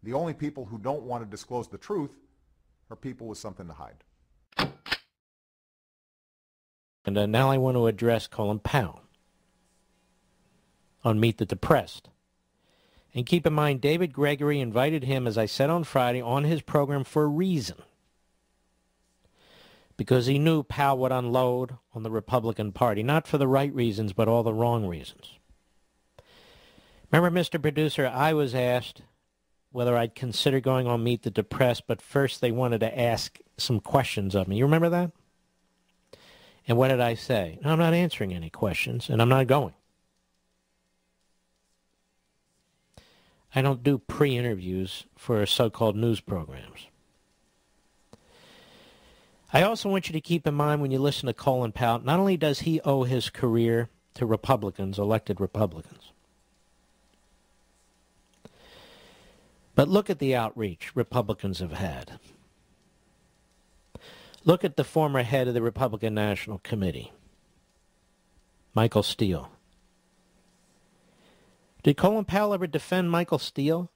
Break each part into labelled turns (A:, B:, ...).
A: The only people who don't want to disclose the truth are people with something to hide.
B: And now I want to address Colin Powell on Meet the Depressed. And keep in mind, David Gregory invited him, as I said on Friday, on his program for a reason. Because he knew Powell would unload on the Republican Party, not for the right reasons, but all the wrong reasons. Remember, Mr. Producer, I was asked whether I'd consider going on Meet the Depressed, but first they wanted to ask some questions of me. You remember that? And what did I say? No, I'm not answering any questions, and I'm not going. I don't do pre-interviews for so-called news programs. I also want you to keep in mind when you listen to Colin Powell, not only does he owe his career to Republicans, elected Republicans, but look at the outreach Republicans have had. Look at the former head of the Republican National Committee, Michael Steele. Did Colin Powell ever defend Michael Steele?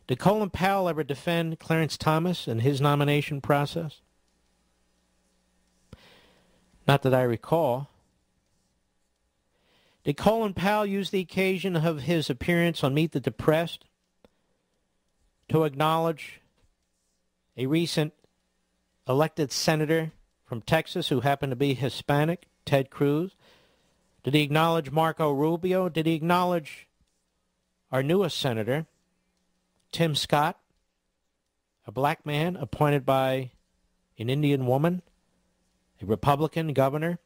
B: Did Colin Powell ever defend Clarence Thomas in his nomination process? Not that I recall. Did Colin Powell use the occasion of his appearance on Meet the Depressed to acknowledge a recent elected senator from Texas who happened to be Hispanic, Ted Cruz? Did he acknowledge Marco Rubio? Did he acknowledge our newest senator, Tim Scott, a black man appointed by an Indian woman, a Republican governor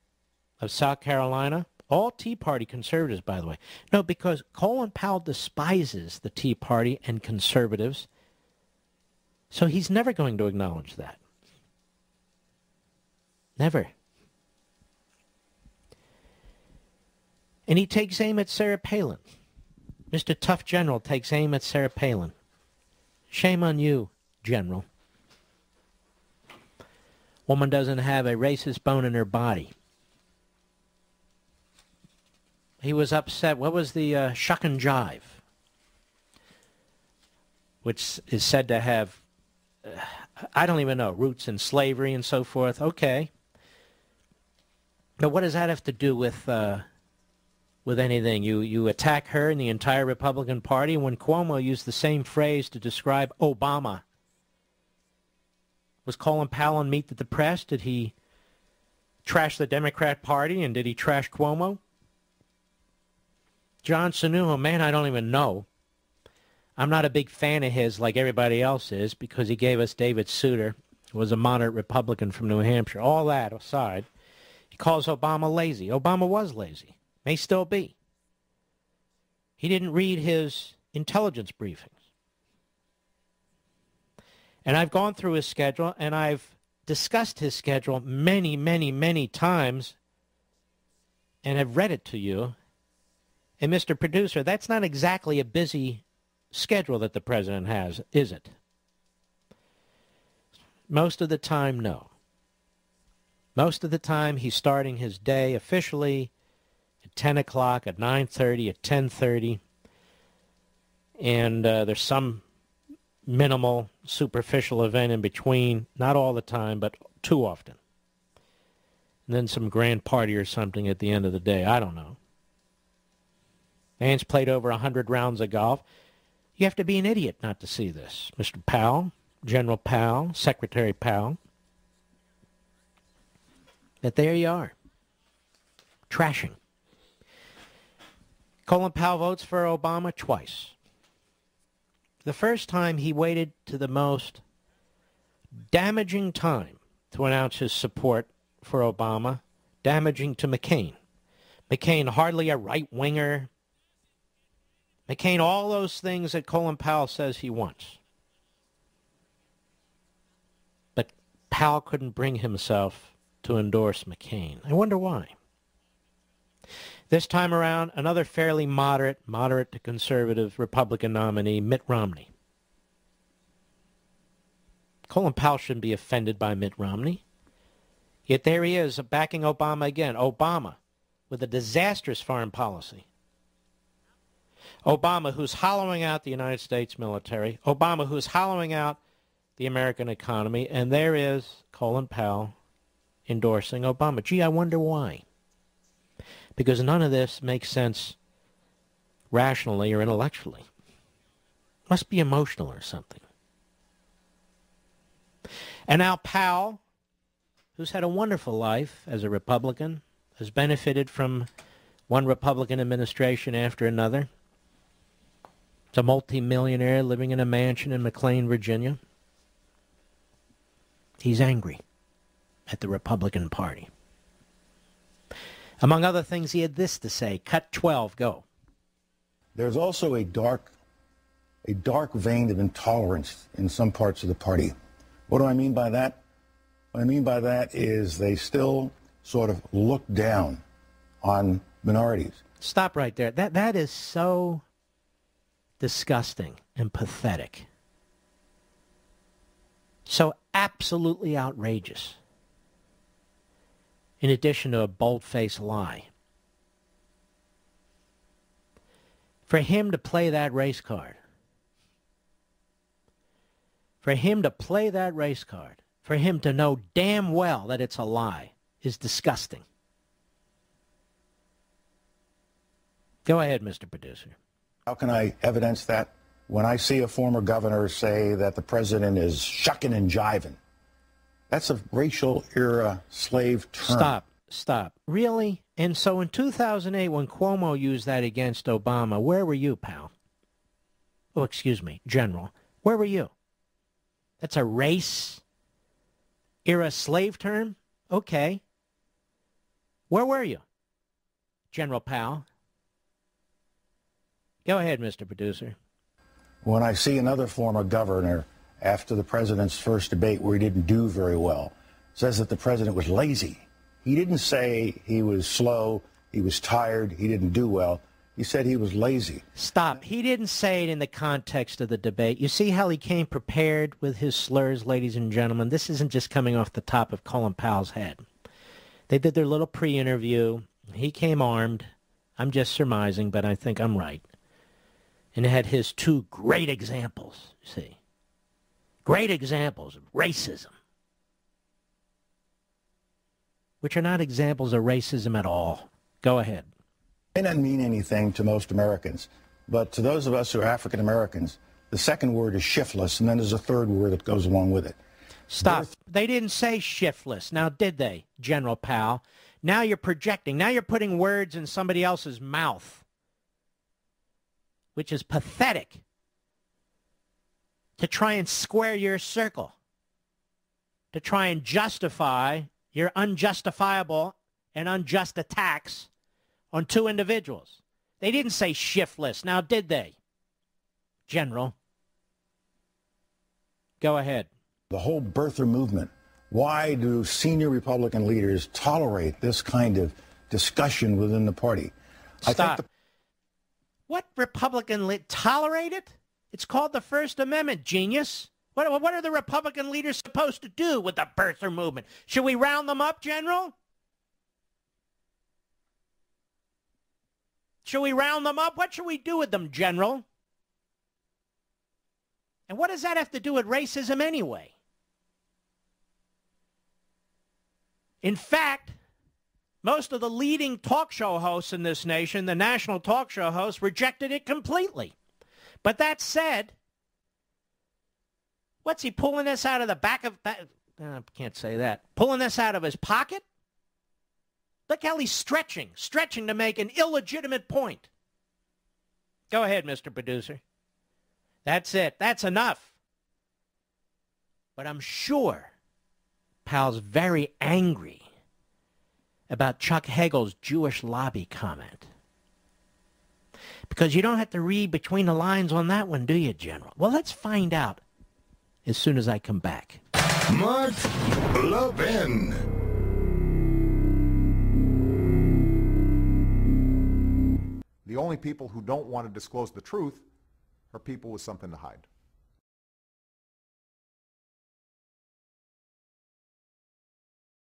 B: of South Carolina? All Tea Party conservatives, by the way. No, because Colin Powell despises the Tea Party and conservatives, so he's never going to acknowledge that. Never. And he takes aim at Sarah Palin. Mr. Tough General takes aim at Sarah Palin. Shame on you, General. Woman doesn't have a racist bone in her body. He was upset. What was the shuck and jive? Which is said to have, I don't even know, roots in slavery and so forth. Okay. But what does that have to do with anything? You attack her and the entire Republican Party. When Cuomo used the same phrase to describe Obama, was Colin Powell on Meet the Depressed? Did he trash the Democrat Party and did he trash Cuomo? John Sununu, man, I don't even know. I'm not a big fan of his like everybody else is because he gave us David Souter, who was a moderate Republican from New Hampshire. All that aside, he calls Obama lazy. Obama was lazy. May still be. He didn't read his intelligence briefings. And I've gone through his schedule, and I've discussed his schedule many, many, many times and have read it to you. And Mr. Producer, that's not exactly a busy schedule that the president has, is it? Most of the time, no. Most of the time, he's starting his day officially at 10 o'clock, at 9:30, at 10:30. And there's some minimal, superficial event in between, not all the time, but too often. And then some grand party or something at the end of the day. I don't know. Man's played over 100 rounds of golf. You have to be an idiot not to see this. Mr. Powell, General Powell, Secretary Powell. But there you are. Trashing. Colin Powell votes for Obama twice. The first time he waited to the most damaging time to announce his support for Obama, damaging to McCain. McCain hardly a right-winger. McCain, all those things that Colin Powell says he wants. But Powell couldn't bring himself to endorse McCain. I wonder why. This time around, another fairly moderate to conservative Republican nominee, Mitt Romney. Colin Powell shouldn't be offended by Mitt Romney. Yet there he is, backing Obama again. Obama, with a disastrous foreign policy. Obama, who's hollowing out the United States military. Obama, who's hollowing out the American economy. And there is Colin Powell endorsing Obama. Gee, I wonder why. Because none of this makes sense rationally or intellectually. Must be emotional or something. And now Powell, who's had a wonderful life as a Republican, has benefited from one Republican administration after another. He's a multimillionaire living in a mansion in McLean, Virginia. He's angry at the Republican Party. Among other things, he had this to say. Cut 12, go.
C: There's also a dark vein of intolerance in some parts of the party. What do I mean by that? What I mean by that is they still sort of look down on minorities.
B: Stop right there. That is so disgusting and pathetic. So absolutely outrageous. In addition to a bold-faced lie. For him to play that race card, for him to know damn well that it's a lie, is disgusting. Go ahead, Mr. Producer.
C: How can I evidence that? When I see a former governor say that the president is shucking and jiving, that's a racial era slave term.
B: Stop. Really? And so in 2008, when Cuomo used that against Obama, where were you, pal? Oh, excuse me, General. Where were you? That's a race era slave term? Okay. Where were you, General Powell? Go ahead, Mr. Producer.
C: When I see another former governor after the president's first debate where he didn't do very well, says that the president was lazy. He didn't say he was slow, he was tired, he didn't do well. He said he was lazy.
B: Stop. He didn't say it in the context of the debate. You see how he came prepared with his slurs, ladies and gentlemen? This isn't just coming off the top of Colin Powell's head. They did their little pre-interview. He came armed. I'm just surmising, but I think I'm right. And it had his two great examples, you see. Great examples of racism, which are not examples of racism at all. Go ahead.
C: It may not mean anything to most Americans, but to those of us who are African Americans, the second word is shiftless, and then there's a third word that goes along with it.
B: Stop. They didn't say shiftless. Now, did they, General Powell? Now you're projecting. Now you're putting words in somebody else's mouth, which is pathetic, to try and square your circle, to try and justify your unjustifiable and unjust attacks on two individuals. They didn't say shiftless. Now, did they, General? Go ahead.
C: The whole birther movement. Why do senior Republican leaders tolerate this kind of discussion within the party?
B: Stop. What Republican tolerate it? It's called the First Amendment, genius. What are the Republican leaders supposed to do with the birther movement? Should we round them up, General? Should we round them up? What should we do with them, General? And what does that have to do with racism anyway? In fact, most of the leading talk show hosts in this nation, the national talk show hosts, rejected it completely. But that said, what's he pulling this out of the back of... I can't say that. Pulling this out of his pocket? Look how he's stretching to make an illegitimate point. Go ahead, Mr. Producer. That's it. That's enough. But I'm sure Powell's very angry about Chuck Hagel's Jewish lobby comment. Because you don't have to read between the lines on that one, do you, General? Well, let's find out as soon as I come back.
D: Mark Levin.
A: The only people who don't want to disclose the truth are people with something to hide.